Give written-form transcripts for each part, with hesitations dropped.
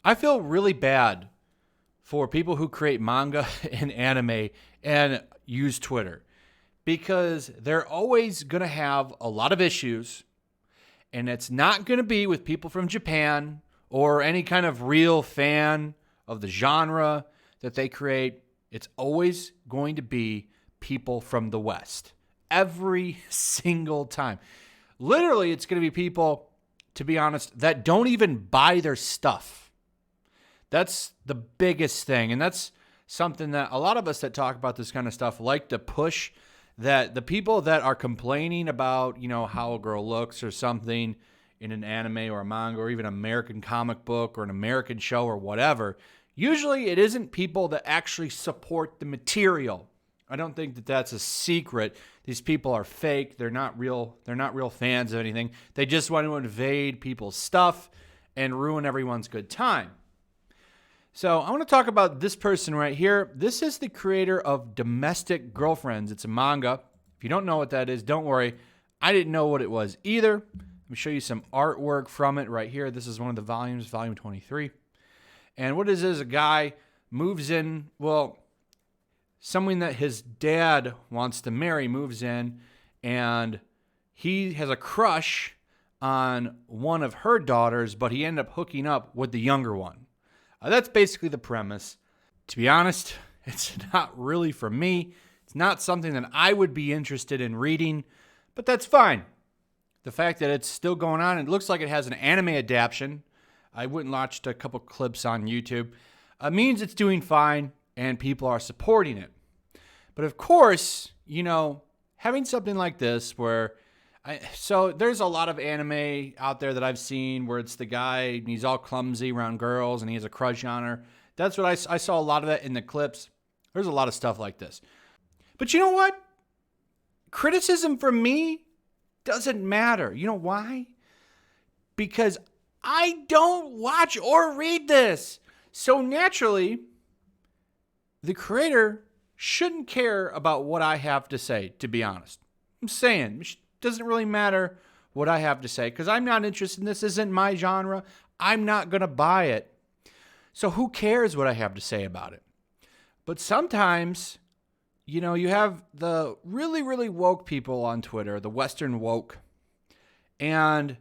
I feel really bad for people who create manga and anime and use Twitter because they're always going to have a lot of issues, and it's not going to be with people from Japan or any kind of real fan of the genre that they create. It's always going to be people from the West every single time. Literally, it's going to be people, to be honest, that don't even buy their stuff. That's the biggest thing. And that's something that a lot of us that talk about this kind of stuff like to push, that the people that are complaining about, how a girl looks or something in an anime or a manga or even an American comic book or an American show or whatever, usually it isn't people that actually support the material. I don't think that that's a secret. These people are fake. They're not real fans of anything. They just want to invade people's stuff and ruin everyone's good time. So I want to talk about this person right here. This is the creator of Domestic Girlfriends. It's a manga. If you don't know what that is, don't worry. I didn't know what it was either. Let me show you some artwork from it right here. This is one of the volumes, volume 23. And what it is a guy moves in, someone that his dad wants to marry moves in, and he has a crush on one of her daughters, but he ended up hooking up with the younger one. That's basically the premise. To be honest, it's not really for me. It's not something that I would be interested in reading, but that's fine. The fact that it's still going on, it looks like it has an anime adaptation. I went and watched a couple clips on YouTube. Means it's doing fine and people are supporting it. But of course, having something like this where so there's a lot of anime out there that I've seen where it's the guy and he's all clumsy around girls and he has a crush on her. That's what I saw a lot of that in the clips. There's a lot of stuff like this. But you know what? Criticism from me doesn't matter. You know why? Because I don't watch or read this. So naturally, the creator shouldn't care about what I have to say, to be honest. I'm saying, it doesn't really matter what I have to say because I'm not interested in this. This isn't my genre. I'm not going to buy it. So who cares what I have to say about it? But sometimes, you have the really, really woke people on Twitter, the Western woke, and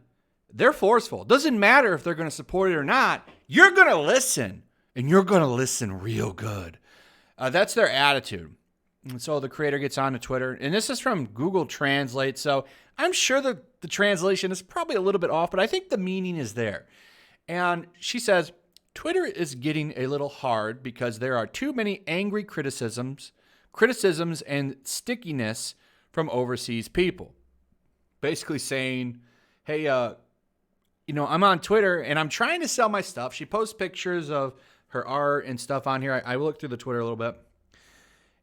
they're forceful. It doesn't matter if they're going to support it or not. You're going to listen, and you're going to listen real good. That's their attitude. And so the creator gets onto Twitter, and this is from Google Translate, so I'm sure the translation is probably a little bit off, but I think the meaning is there. And she says, Twitter is getting a little hard because there are too many angry criticisms and stickiness from overseas people. Basically saying, hey, I'm on Twitter and I'm trying to sell my stuff. She posts pictures of her art and stuff on here. I looked through the Twitter a little bit.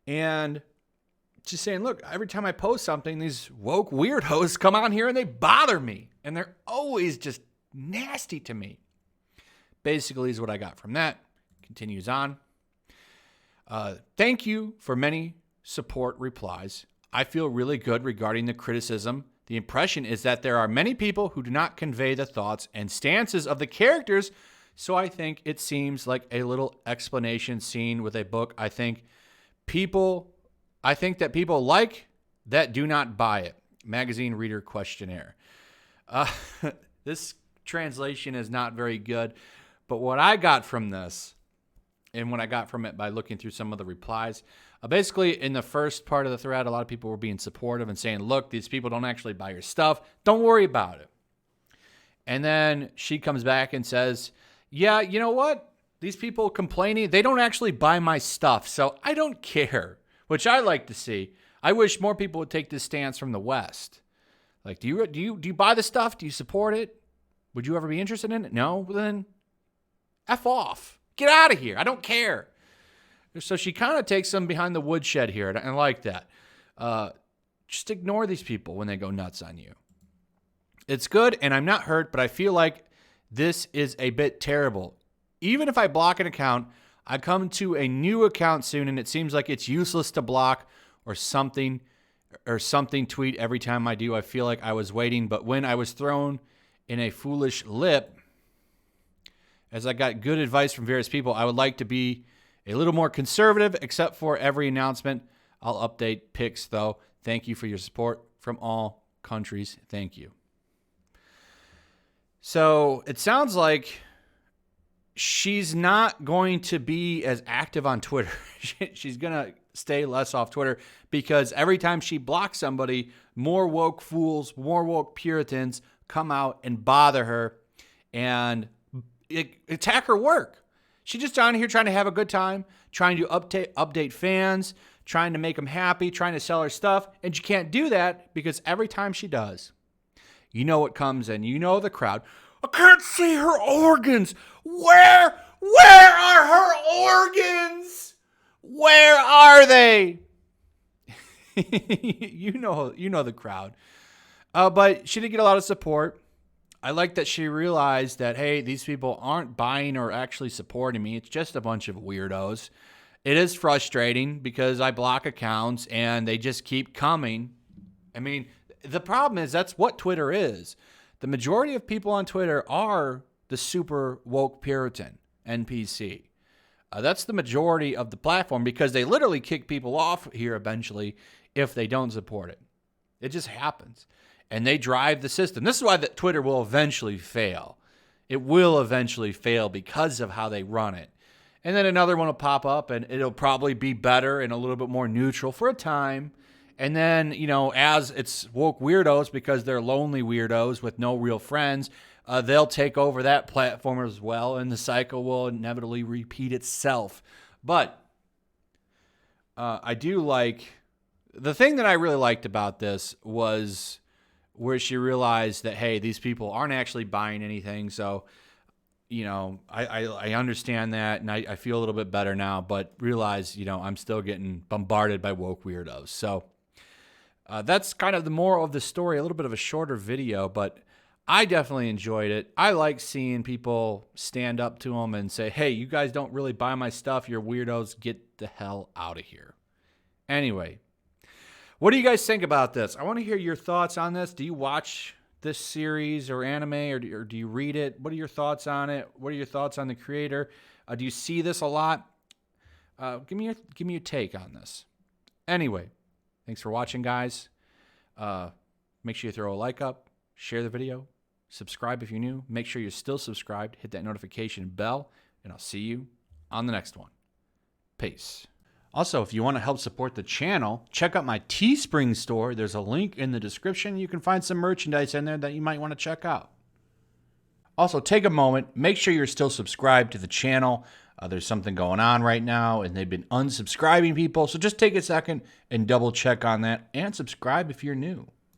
And she's saying, look, every time I post something, these woke weirdos come on here and they bother me. And they're always just nasty to me. Basically is what I got from that. Continues on. Thank you for many support replies. I feel really good regarding the criticism. The impression is that there are many people who do not convey the thoughts and stances of the characters, so I think it seems like a little explanation scene with a book. I think that people like that do not buy it. Magazine reader questionnaire. This translation is not very good, but what I got from this, and what I got from it by looking through some of the replies, basically in the first part of the thread, a lot of people were being supportive and saying, look, these people don't actually buy your stuff. Don't worry about it. And then she comes back and says, yeah, you know what? These people complaining, they don't actually buy my stuff, so I don't care, which I like to see. I wish more people would take this stance from the West. Like, do you buy the stuff? Do you support it? Would you ever be interested in it? No? Well, then F off. Get out of here. I don't care. So she kind of takes them behind the woodshed here, and I like that. Just ignore these people when they go nuts on you. It's good, and I'm not hurt, but I feel like this is a bit terrible. Even if I block an account, I come to a new account soon, and it seems like it's useless to block or something tweet every time I do. I feel like I was waiting, but when I was thrown in a foolish lip, as I got good advice from various people, I would like to be a little more conservative, except for every announcement. I'll update pics, though. Thank you for your support from all countries. Thank you. So it sounds like she's not going to be as active on Twitter. She's going to stay less off Twitter because every time she blocks somebody, more woke fools, more woke Puritans come out and bother her and attack her work. She's just down here trying to have a good time, trying to update fans, trying to make them happy, trying to sell her stuff, and she can't do that because every time she does, you know what comes in. You know the crowd. I can't see her organs. Where are her organs? Where are they? you know the crowd. But she did get a lot of support. I like that she realized that, hey, these people aren't buying or actually supporting me. It's just a bunch of weirdos. It is frustrating because I block accounts and they just keep coming. I mean, the problem is that's what Twitter is. The majority of people on Twitter are the super woke Puritan NPC. That's the majority of the platform because they literally kick people off here eventually if they don't support it. It just happens. And they drive the system. This is why Twitter will eventually fail. It will eventually fail because of how they run it. And then another one will pop up and it'll probably be better and a little bit more neutral for a time. And then, as it's woke weirdos because they're lonely weirdos with no real friends, they'll take over that platform as well, and the cycle will inevitably repeat itself. But I do like, the thing that I really liked about this was where she realized that, hey, these people aren't actually buying anything. So, I understand that, and I feel a little bit better now, but realize, I'm still getting bombarded by woke weirdos. So that's kind of the moral of the story, a little bit of a shorter video, but I definitely enjoyed it. I like seeing people stand up to them and say, hey, you guys don't really buy my stuff. You're weirdos. Get the hell out of here. Anyway, what do you guys think about this? I want to hear your thoughts on this. Do you watch this series or anime, or do you read it? What are your thoughts on it? What are your thoughts on the creator? Do you see this a lot? Give me your take on this. Anyway, thanks for watching, guys. Make sure you throw a like up, share the video, subscribe if you're new. Make sure you're still subscribed. Hit that notification bell, and I'll see you on the next one. Peace. Also, if you want to help support the channel, check out my Teespring store. There's a link in the description. You can find some merchandise in there that you might want to check out. Also, take a moment. Make sure you're still subscribed to the channel. There's something going on right now, and they've been unsubscribing people. So just take a second and double check on that, and subscribe if you're new.